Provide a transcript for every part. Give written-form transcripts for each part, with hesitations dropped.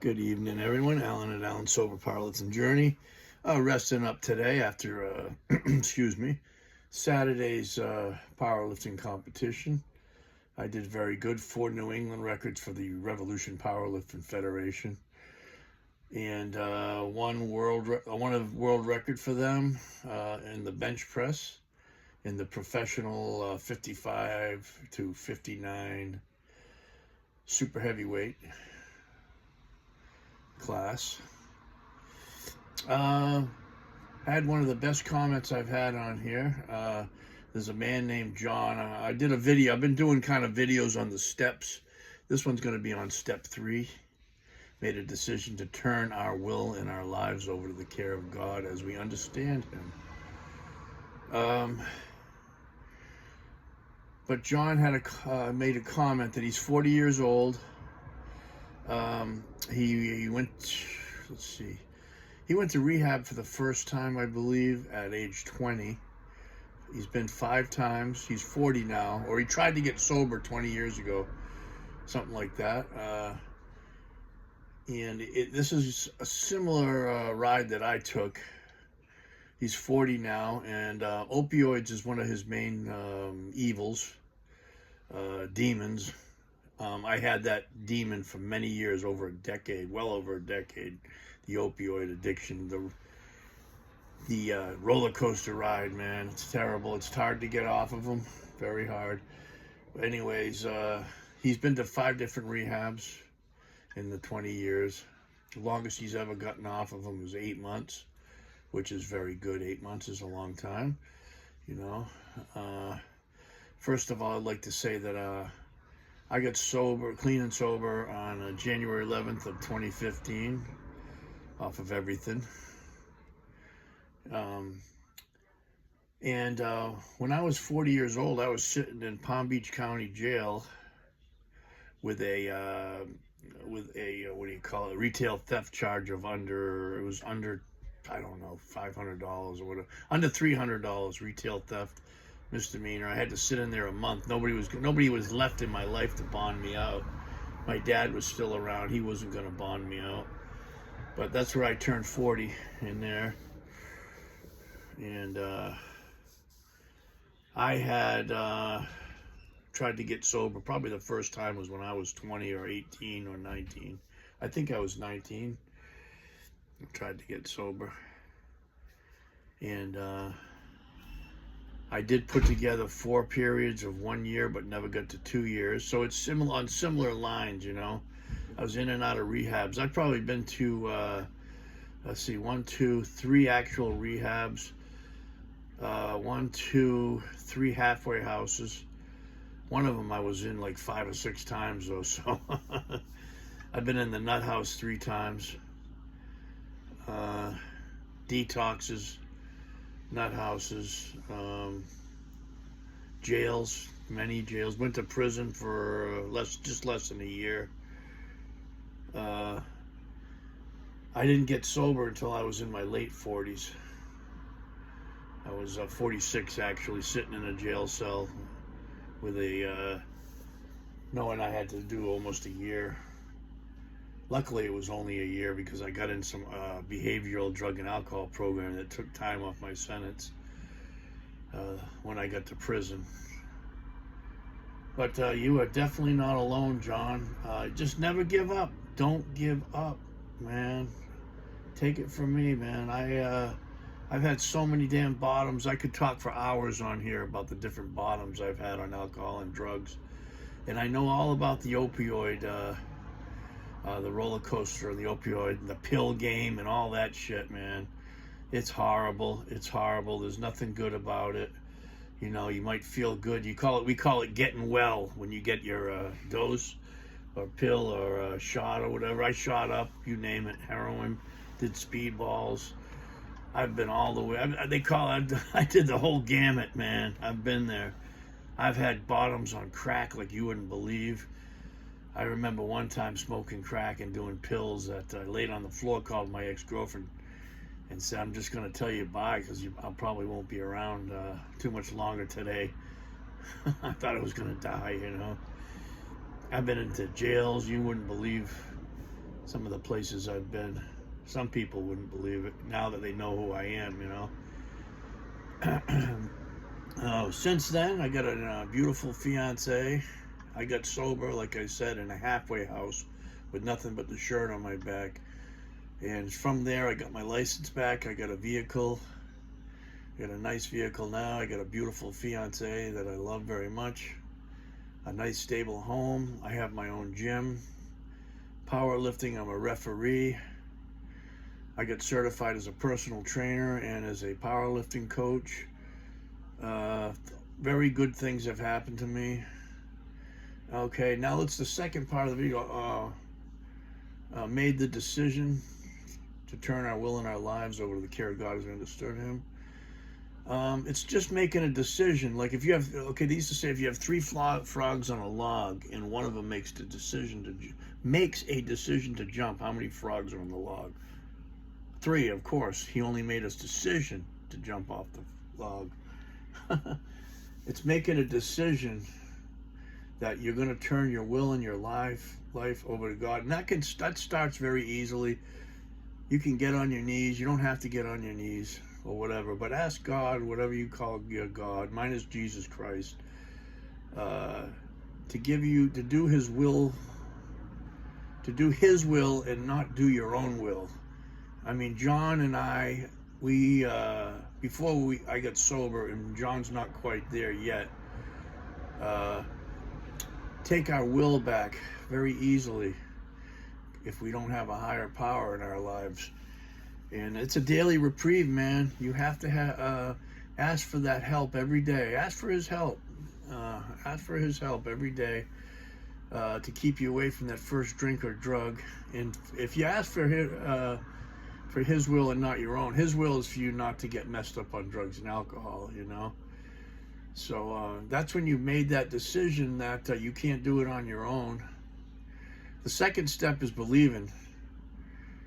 Good evening, everyone. Alan at Alan Sober Pilots Journey. Resting up today after, excuse me, Saturday's powerlifting competition. I did very good. 4 New England records for the Revolution Powerlifting Federation, and one of world record for them in the bench press in the professional 55 to 59 super heavyweight class. Had one of the best comments I've had on here. There's a man named John. I did a video. I've been doing kind of videos on the steps. This one's going to be on step 3. Made a decision to turn our will and our lives over to the care of God as we understand Him. But John had made a comment that he's 40 years old. He went. Let's see. He went to rehab for the first time, I believe, at age 20. He's been 5 times. He's 40 now, or he tried to get sober 20 years ago, something like that. And this is a similar ride that I took. He's 40 now, and opioids is one of his main evils, demons. I had that demon for many years, over a decade, well over a decade. The opioid addiction, the roller coaster ride, man. It's terrible. It's hard to get off of them, very hard. But anyways, he's been to 5 different rehabs in the 20 years. The longest he's ever gotten off of them was 8 months, which is very good. 8 months is a long time, you know. First of all, I'd like to say that I got sober, clean and sober, on January 11th of 2015, off of everything. And when I was 40 years old, I was sitting in Palm Beach County Jail with a what do you call it, retail theft charge of under I don't know, $500 or whatever, under $300, retail theft misdemeanor. I had to sit in there a month. Nobody was left in my life to bond me out. My dad was still around. He wasn't going to bond me out. But that's where I turned 40, in there. And I had tried to get sober. Probably the first time was when I was 20 or 18 or 19. I think I was 19. I tried to get sober. And I did put together 4 periods of 1 year, but never got to 2 years. So it's similar, on similar lines, you know. I was in and out of rehabs. I've probably been to, let's see, 1, 2, 3 actual rehabs. 1, 2, 3 halfway houses. One of them I was in like 5 or 6 times, though. So I've been in the nut house 3 times. Detoxes, nut houses, jails, many jails. Went to prison for just less than a year. I didn't get sober until I was in my late 40s. I was 46, actually, sitting in a jail cell with knowing I had to do almost a year. Luckily, it was only a year because I got in some behavioral drug and alcohol program that took time off my sentence when I got to prison. But you are definitely not alone, John. Just never give up. Don't give up, man. Take it from me, man. I've had so many damn bottoms. I could talk for hours on here about the different bottoms I've had on alcohol and drugs. And I know all about the opioid, the roller coaster, the opioid, the pill game, and all that shit, man. It's horrible. It's horrible. There's nothing good about it. You know, you might feel good. We call it getting well when you get your dose or pill or shot or whatever. I shot up, you name it, heroin, did speedballs. I've been all the way. I did the whole gamut, man. I've been there. I've had bottoms on crack like you wouldn't believe. I remember one time smoking crack and doing pills that I laid on the floor, called my ex-girlfriend and said, I'm just going to tell you bye because I probably won't be around too much longer today. I thought I was going to die, you know. I've been into jails you wouldn't believe. some of the places I've been. Some people wouldn't believe it now that they know who I am, Since then, I got a beautiful fiance. I got sober, like I said, in a halfway house with nothing but the shirt on my back. And from there, I got my license back. I got a vehicle. I got a nice vehicle now. I got a beautiful fiance that I love very much. A nice, stable home. I have my own gym. Powerlifting, I'm a referee. I got certified as a personal trainer and as a powerlifting coach. Very good things have happened to me. Okay, now it's the second part of the video. Made the decision to turn our will and our lives over to the care of God as we understood Him. It's just making a decision. Like if you have, they used to say if you have 3 frogs on a log and one of them makes a decision to jump, how many frogs are on the log? 3, of course. He only made his decision to jump off the log. It's making a decision that you're going to turn your will and your life over to God. And that starts very easily. You can get on your knees. You don't have to get on your knees or whatever, but ask God, whatever you call your God. Mine is Jesus Christ, to do His will, and not do your own will. I mean, John and I, before I got sober, and John's not quite there yet, take our will back very easily if we don't have a higher power in our lives. And it's a daily reprieve, man. You have to ask for that help every day. Ask for His help. Ask for His help every day to keep you away from that first drink or drug. And if you ask for His will and not your own, His will is for you not to get messed up on drugs and alcohol, So that's when you've made that decision that you can't do it on your own. The second step is believing.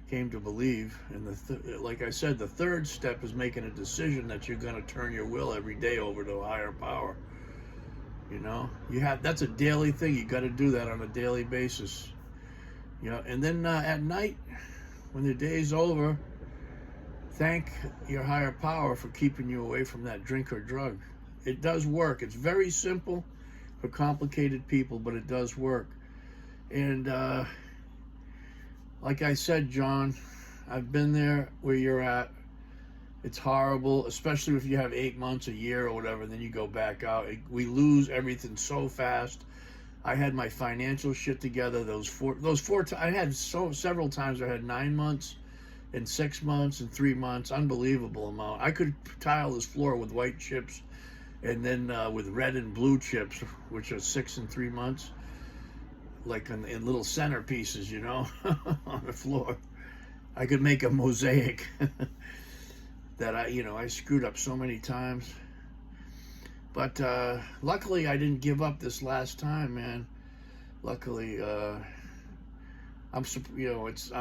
Came to believe, and like I said, the third step is making a decision that you're going to turn your will every day over to a higher power. That's a daily thing. You got to do that on a daily basis. And then at night, when the day's over, thank your higher power for keeping you away from that drink or drug. It does work. It's very simple for complicated people, but it does work. And like I said, John, I've been there where you're at. It's horrible, especially if you have 8 months, a year, or whatever, and then you go back out. We lose everything so fast. I had my financial shit together. Those four times. I had several times. I had 9 months, and 6 months, and 3 months. Unbelievable amount. I could tile this floor with white chips, and then with red and blue chips, which are 6 and 3 months. Like in little centerpieces, on the floor. I could make a mosaic that I screwed up so many times. But luckily I didn't give up this last time, man. Luckily, it's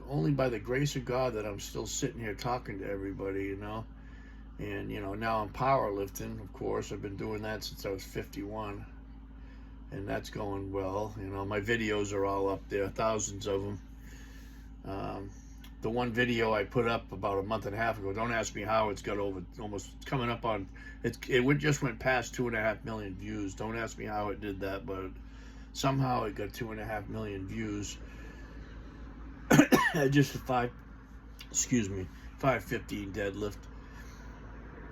only by the grace of God that I'm still sitting here talking to everybody, And now I'm powerlifting, of course. I've been doing that since I was 51. And that's going well. My videos are all up there, thousands of them. The one video I put up about a month and a half ago, don't ask me how it's got almost coming up on, it just went past 2.5 million views. Don't ask me how it did that, but somehow it got 2.5 million views. Just a 515 deadlift.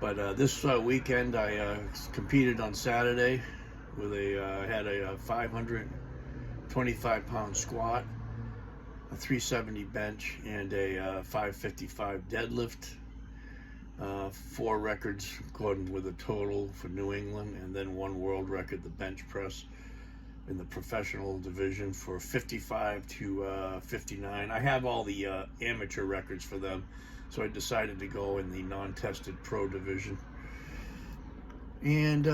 But this weekend I competed on Saturday. I had a 525-pound squat, a 370 bench, and a 555 deadlift. 4 records according with a total for New England, and then 1 world record, the bench press in the professional division for 55 to 59. I have all the amateur records for them, so I decided to go in the non-tested pro division. And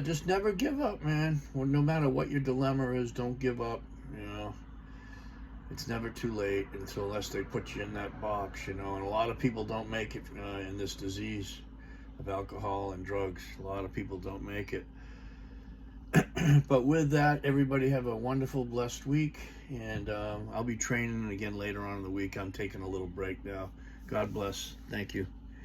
just never give up, man. Well, no matter what your dilemma is, don't give up. It's never too late unless they put you in that box, And a lot of people don't make it in this disease of alcohol and drugs. A lot of people don't make it. But with that, everybody have a wonderful, blessed week. And I'll be training again later on in the week. I'm taking a little break now. God bless. Thank you.